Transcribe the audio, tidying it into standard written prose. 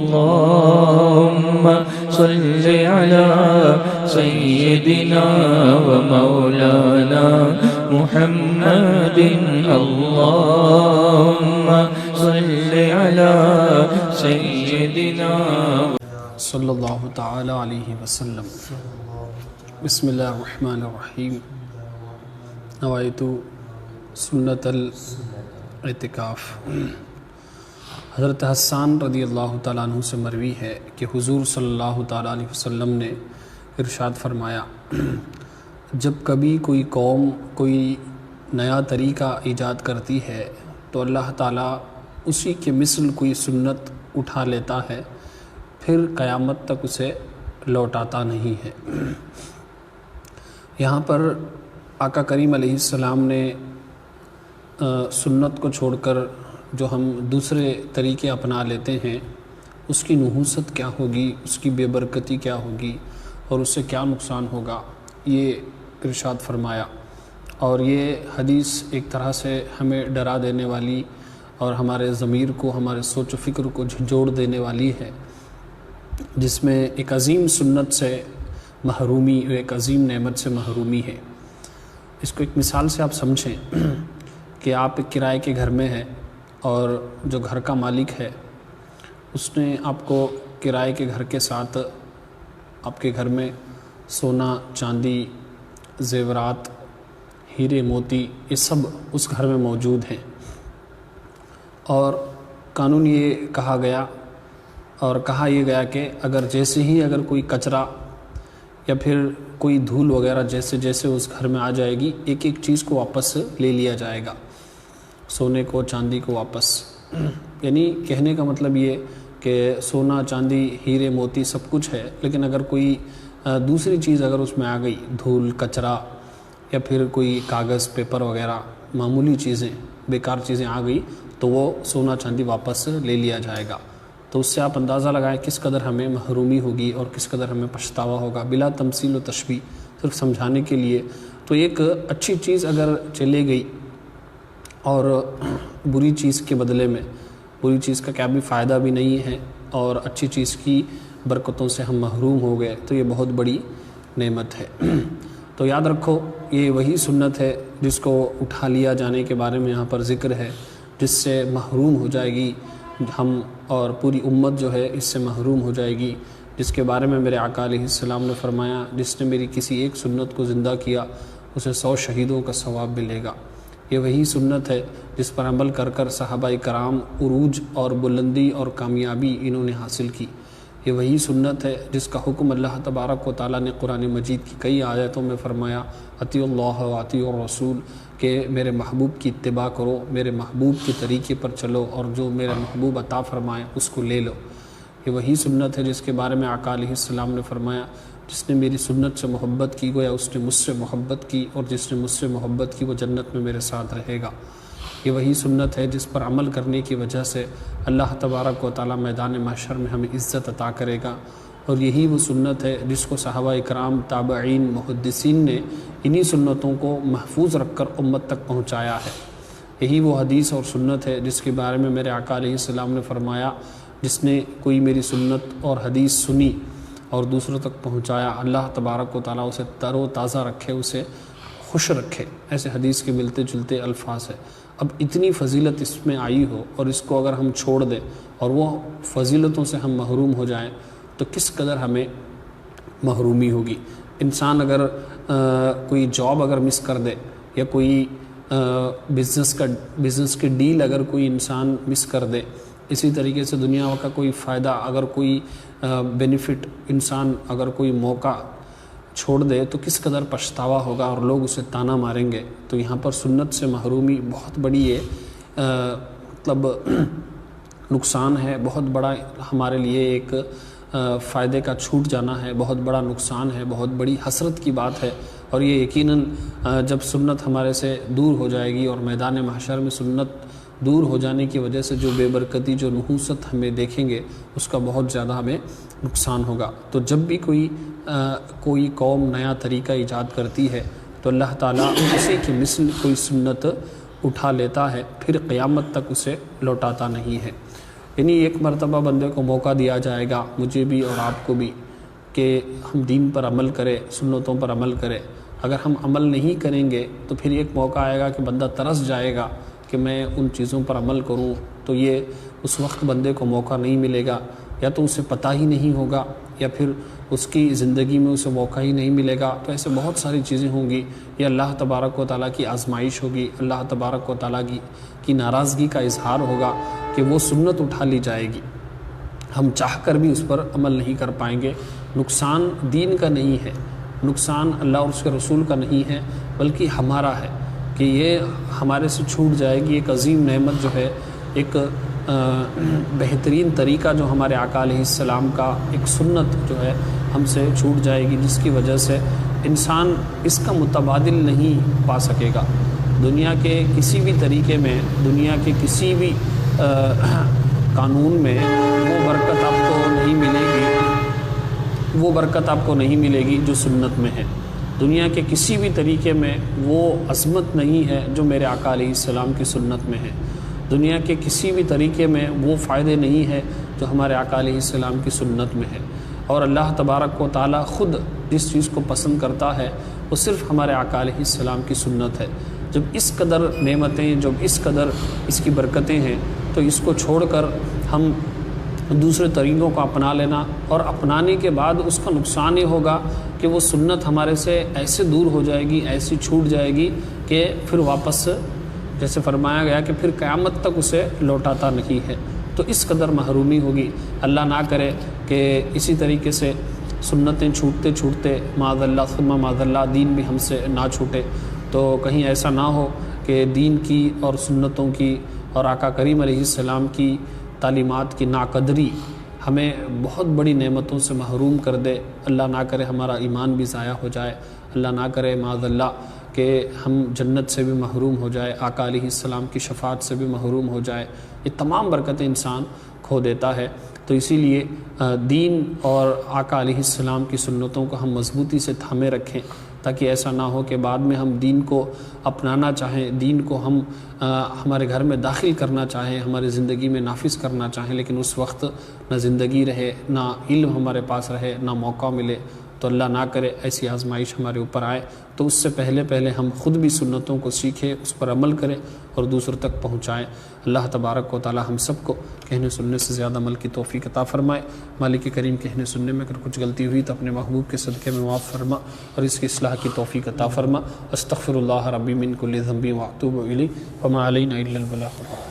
اللهم صل على سيدنا ومولانا محمد اللهم صل على سيدنا صلی اللہ تعالی علیہ وسلم۔ بسم اللہ الرحمن الرحیم۔ نوایت سنت الاعتکاف۔ حضرت حسان رضی اللہ تعالیٰ عنہ سے مروی ہے کہ حضور صلی اللہ تعالیٰ علیہ وسلم نے ارشاد فرمایا، جب کبھی کوئی قوم کوئی نیا طریقہ ایجاد کرتی ہے تو اللہ تعالیٰ اسی کے مثل کوئی سنت اٹھا لیتا ہے، پھر قیامت تک اسے لوٹاتا نہیں ہے۔ یہاں پر آقا کریم علیہ السلام نے سنت کو چھوڑ کر جو ہم دوسرے طریقے اپنا لیتے ہیں اس کی نحوست کیا ہوگی، اس کی بے برکتی کیا ہوگی اور اس سے کیا نقصان ہوگا، یہ ارشاد فرمایا۔ اور یہ حدیث ایک طرح سے ہمیں ڈرا دینے والی اور ہمارے ضمیر کو، ہمارے سوچ و فکر کو جھنجھوڑ دینے والی ہے، جس میں ایک عظیم سنت سے محرومی، ایک عظیم نعمت سے محرومی ہے۔ اس کو ایک مثال سے آپ سمجھیں کہ آپ ایک کرائے کے گھر میں ہیں اور جو گھر کا مالک ہے اس نے آپ کو کرائے کے گھر کے ساتھ آپ کے گھر میں سونا، چاندی، زیورات، ہیرے موتی، یہ سب اس گھر میں موجود ہیں، اور قانون یہ کہا گیا اور کہا یہ گیا کہ اگر جیسے ہی اگر کوئی کچرا یا پھر کوئی دھول وغیرہ جیسے جیسے اس گھر میں آ جائے گی، ایک ایک چیز کو واپس لے لیا جائے گا، سونے کو، چاندی کو واپس۔ یعنی کہنے کا مطلب یہ کہ سونا، چاندی، ہیرے موتی سب کچھ ہے، لیکن اگر کوئی دوسری چیز اگر اس میں آ گئی، دھول، کچرا یا پھر کوئی کاغذ، پیپر وغیرہ معمولی چیزیں، بیکار چیزیں آ گئی تو وہ سونا چاندی واپس لے لیا جائے گا۔ تو اس سے آپ اندازہ لگائیں کس قدر ہمیں محرومی ہوگی اور کس قدر ہمیں پچھتاوا ہوگا، بلا تمثیل و تشبیہ، صرف سمجھانے کے لیے۔ تو ایک اچھی چیز اگر چلے گئی اور بری چیز کے بدلے میں، بری چیز کا کیا بھی فائدہ بھی نہیں ہے اور اچھی چیز کی برکتوں سے ہم محروم ہو گئے، تو یہ بہت بڑی نعمت ہے۔ تو یاد رکھو، یہ وہی سنت ہے جس کو اٹھا لیا جانے کے بارے میں یہاں پر ذکر ہے، جس سے محروم ہو جائے گی ہم، اور پوری امت جو ہے اس سے محروم ہو جائے گی، جس کے بارے میں میرے آقا علیہ السلام نے فرمایا، جس نے میری کسی ایک سنت کو زندہ کیا اسے 100 شہیدوں کا ثواب ملے گا۔ یہ وہی سنت ہے جس پر عمل کر کر صحابہ کرام عروج اور بلندی اور کامیابی انہوں نے حاصل کی۔ یہ وہی سنت ہے جس کا حکم اللہ تبارک و تعالیٰ نے قرآن مجید کی کئی آیتوں میں فرمایا، اطیعوا اللہ و اطیعوا الرسول، کہ میرے محبوب کی اتباع کرو، میرے محبوب کے طریقے پر چلو اور جو میرا محبوب عطا فرمائے اس کو لے لو۔ یہ وہی سنت ہے جس کے بارے میں آقا علیہ السلام نے فرمایا، جس نے میری سنت سے محبت کی گویا اس نے مجھ سے محبت کی، اور جس نے مجھ سے محبت کی وہ جنت میں میرے ساتھ رہے گا۔ یہ وہی سنت ہے جس پر عمل کرنے کی وجہ سے اللہ تبارک و تعالیٰ میدان محشر میں ہمیں عزت عطا کرے گا، اور یہی وہ سنت ہے جس کو صحابہ کرام، تابعین، محدثین نے انہی سنتوں کو محفوظ رکھ کر امت تک پہنچایا ہے۔ یہی وہ حدیث اور سنت ہے جس کے بارے میں میرے آقا علیہ السلام نے فرمایا، جس نے کوئی میری سنت اور حدیث سنی اور دوسروں تک پہنچایا، اللہ تبارک و تعالیٰ اسے تر و تازہ رکھے، اسے خوش رکھے۔ ایسے حدیث کے ملتے جلتے الفاظ ہے۔ اب اتنی فضیلت اس میں آئی ہو اور اس کو اگر ہم چھوڑ دیں اور وہ فضیلتوں سے ہم محروم ہو جائیں تو کس قدر ہمیں محرومی ہوگی۔ انسان اگر کوئی جاب اگر مس کر دے یا کوئی بزنس کے ڈیل اگر کوئی انسان مس کر دے، اسی طریقے سے دنیا کا کوئی فائدہ اگر کوئی بینیفٹ انسان اگر کوئی موقع چھوڑ دے تو کس قدر پچھتاوا ہوگا اور لوگ اسے تانا ماریں گے۔ تو یہاں پر سنت سے محرومی بہت بڑی مطلب نقصان ہے، بہت بڑا ہمارے لیے ایک فائدے کا چھوٹ جانا ہے، بہت بڑا نقصان ہے، بہت بڑی حسرت کی بات ہے۔ اور یہ یقیناً جب سنت ہمارے سے دور ہو جائے گی اور میدان محشر میں سنت دور ہو جانے کی وجہ سے جو بے برکتی، جو نحوست ہمیں دیکھیں گے، اس کا بہت زیادہ ہمیں نقصان ہوگا۔ تو جب بھی کوئی قوم نیا طریقہ ایجاد کرتی ہے تو اللہ تعالیٰ اسی کی مثل کوئی سنت اٹھا لیتا ہے، پھر قیامت تک اسے لوٹاتا نہیں ہے۔ یعنی ایک مرتبہ بندے کو موقع دیا جائے گا، مجھے بھی اور آپ کو بھی، کہ ہم دین پر عمل کریں، سنتوں پر عمل کریں۔ اگر ہم عمل نہیں کریں گے تو پھر ایک موقع آئے گا کہ بندہ ترس جائے گا کہ میں ان چیزوں پر عمل کروں، تو یہ اس وقت بندے کو موقع نہیں ملے گا، یا تو اسے پتہ ہی نہیں ہوگا، یا پھر اس کی زندگی میں اسے موقع ہی نہیں ملے گا۔ تو ایسے بہت ساری چیزیں ہوں گی، یہ اللہ تبارک و تعالیٰ کی آزمائش ہوگی، اللہ تبارک و تعالیٰ کی ناراضگی کا اظہار ہوگا کہ وہ سنت اٹھا لی جائے گی، ہم چاہ کر بھی اس پر عمل نہیں کر پائیں گے۔ نقصان دین کا نہیں ہے، نقصان اللہ اور اس کے رسول کا نہیں ہے، بلکہ ہمارا ہے کہ یہ ہمارے سے چھوٹ جائے گی۔ ایک عظیم نعمت جو ہے، ایک بہترین طریقہ جو ہمارے آقا علیہ السلام کا، ایک سنت جو ہے ہم سے چھوٹ جائے گی، جس کی وجہ سے انسان اس کا متبادل نہیں پا سکے گا۔ دنیا کے کسی بھی طریقے میں، دنیا کے کسی بھی قانون میں وہ برکت آپ کو نہیں ملے گی، وہ برکت آپ کو نہیں ملے گی جو سنت میں ہے۔ دنیا کے کسی بھی طریقے میں وہ عظمت نہیں ہے جو میرے آقا علیہ السلام کی سنت میں ہے۔ دنیا کے کسی بھی طریقے میں وہ فائدے نہیں ہے جو ہمارے آقا علیہ السلام کی سنت میں ہے۔ اور اللہ تبارک و تعالیٰ خود جس چیز کو پسند کرتا ہے وہ صرف ہمارے آقا علیہ السلام کی سنت ہے۔ جب اس قدر نعمتیں، جب اس قدر اس کی برکتیں ہیں، تو اس کو چھوڑ کر ہم دوسرے طریقوں کو اپنا لینا، اور اپنانے کے بعد اس کا نقصان یہ ہوگا کہ وہ سنت ہمارے سے ایسے دور ہو جائے گی، ایسی چھوٹ جائے گی کہ پھر واپس، جیسے فرمایا گیا کہ پھر قیامت تک اسے لوٹاتا نہیں ہے۔ تو اس قدر محرومی ہوگی۔ اللہ نہ کرے کہ اسی طریقے سے سنتیں چھوٹتے چھوٹتے معاذ اللہ ثم معاذ اللہ دین بھی ہم سے نہ چھوٹے۔ تو کہیں ایسا نہ ہو کہ دین کی اور سنتوں کی اور آقا کریم علیہ السلام کی تعلیمات کی ناقدری ہمیں بہت بڑی نعمتوں سے محروم کر دے۔ اللہ نہ کرے ہمارا ایمان بھی ضائع ہو جائے، اللہ نہ کرے معاذ اللہ کہ ہم جنت سے بھی محروم ہو جائے، آقا علیہ السلام کی شفاعت سے بھی محروم ہو جائے۔ یہ تمام برکتیں انسان کھو دیتا ہے۔ تو اسی لیے دین اور آقا علیہ السلام کی سنتوں کو ہم مضبوطی سے تھامے رکھیں، تاکہ ایسا نہ ہو کہ بعد میں ہم دین کو اپنانا چاہیں، دین کو ہم ہمارے گھر میں داخل کرنا چاہیں، ہماری زندگی میں نافذ کرنا چاہیں، لیکن اس وقت نہ زندگی رہے، نہ علم ہمارے پاس رہے، نہ موقع ملے۔ تو اللہ نہ کرے ایسی آزمائش ہمارے اوپر آئے۔ تو اس سے پہلے ہم خود بھی سنتوں کو سیکھیں، اس پر عمل کریں اور دوسروں تک پہنچائیں۔ اللہ تبارک و تعالی ہم سب کو کہنے سننے سے زیادہ عمل کی توفیق عطا فرمائے۔ مالک کریم کہنے سننے میں اگر کچھ غلطی ہوئی تو اپنے محبوب کے صدقے میں معاف فرما اور اس کی اصلاح کی توفیق عطا فرما۔ استغفر اللہ ربی من کل ذنب واتوب الیہ وما علینا الا البلاغ۔